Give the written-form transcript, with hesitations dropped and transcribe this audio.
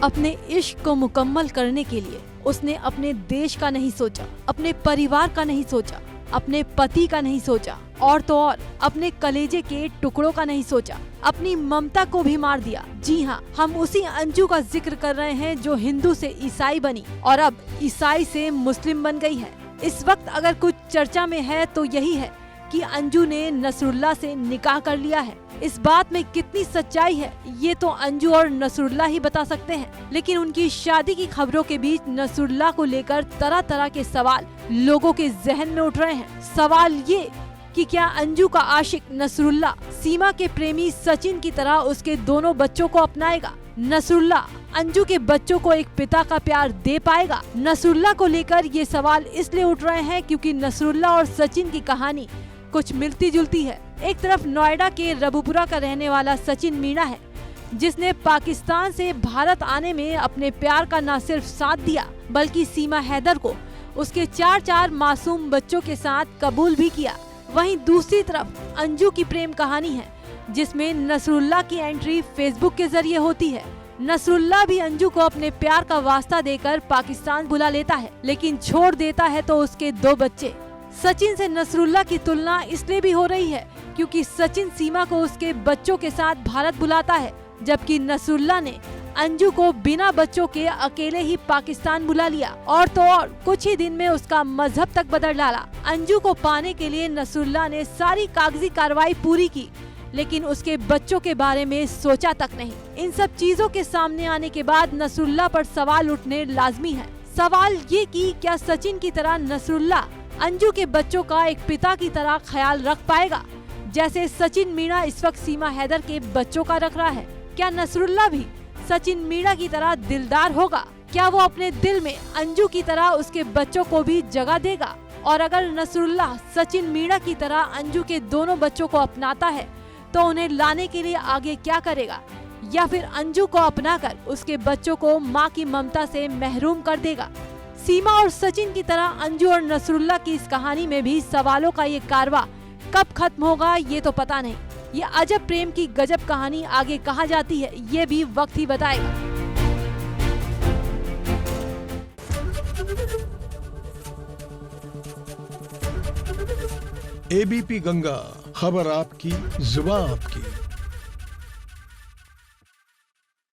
अपने इश्क को मुकम्मल करने के लिए उसने अपने देश का नहीं सोचा, अपने परिवार का नहीं सोचा, अपने पति का नहीं सोचा और तो और अपने कलेजे के टुकड़ों का नहीं सोचा, अपनी ममता को भी मार दिया। जी हाँ, हम उसी अंजू का जिक्र कर रहे हैं जो हिंदू से ईसाई बनी और अब ईसाई से मुस्लिम बन गई है। इस वक्त अगर कुछ चर्चा में है तो यही है कि अंजू ने नसरुल्लाह से निकाह कर लिया है। इस बात में कितनी सच्चाई है ये तो अंजू और नसरुल्लाह ही बता सकते हैं, लेकिन उनकी शादी की खबरों के बीच नसरुल्लाह को लेकर तरह तरह के सवाल लोगों के जहन में उठ रहे हैं। सवाल ये कि क्या अंजू का आशिक नसरुल्लाह सीमा के प्रेमी सचिन की तरह उसके दोनों बच्चों को अपनाएगा? नसरुल्लाह अंजू के बच्चों को एक पिता का प्यार दे पाएगा? नसरुल्लाह को लेकर ये सवाल इसलिए उठ रहे हैं क्योंकि नसरुल्लाह और सचिन की कहानी कुछ मिलती जुलती है। एक तरफ नोएडा के रबुपुरा का रहने वाला सचिन मीणा है, जिसने पाकिस्तान से भारत आने में अपने प्यार का न सिर्फ साथ दिया बल्कि सीमा हैदर को उसके 4 मासूम बच्चों के साथ कबूल भी किया। वहीं दूसरी तरफ अंजू की प्रेम कहानी है, जिसमें नसरुल्लाह की एंट्री फेसबुक के जरिए होती है। नसरुल्लाह भी अंजू को अपने प्यार का वास्ता देकर पाकिस्तान बुला लेता है, लेकिन छोड़ देता है तो उसके 2 बच्चे। सचिन से नसरुल्लाह की तुलना इसलिए भी हो रही है क्योंकि सचिन सीमा को उसके बच्चों के साथ भारत बुलाता है, जबकि नसरुल्लाह ने अंजू को बिना बच्चों के अकेले ही पाकिस्तान बुला लिया और तो और कुछ ही दिन में उसका मजहब तक बदल डाला। अंजू को पाने के लिए नसरुल्लाह ने सारी कागजी कार्रवाई पूरी की, लेकिन उसके बच्चों के बारे में सोचा तक नहीं। इन सब चीजों के सामने आने के बाद नसरुल्लाह पर सवाल उठने लाजमी है। सवाल ये कि क्या सचिन की तरह नसरुल्लाह अंजू के बच्चों का एक पिता की तरह ख्याल रख पाएगा, जैसे सचिन मीणा इस वक्त सीमा हैदर के बच्चों का रख रहा है? क्या नसरुल्लाह भी सचिन मीणा की तरह दिलदार होगा? क्या वो अपने दिल में अंजू की तरह उसके बच्चों को भी जगह देगा? और अगर नसरुल्लाह सचिन मीणा की तरह अंजू के दोनों बच्चों को अपनाता है तो उन्हें लाने के लिए आगे क्या करेगा? या फिर अंजू को अपनाकर उसके बच्चों को माँ की ममता से महरूम कर देगा? सीमा और सचिन की तरह अंजू और नसरुल्लाह की इस कहानी में भी सवालों का ये कारवां कब खत्म होगा ये तो पता नहीं। ये अजब प्रेम की गजब कहानी आगे कहाँ जाती है ये भी वक्त ही बताएगा। एबीपी गंगा, खबर आपकी, जुबान आपकी।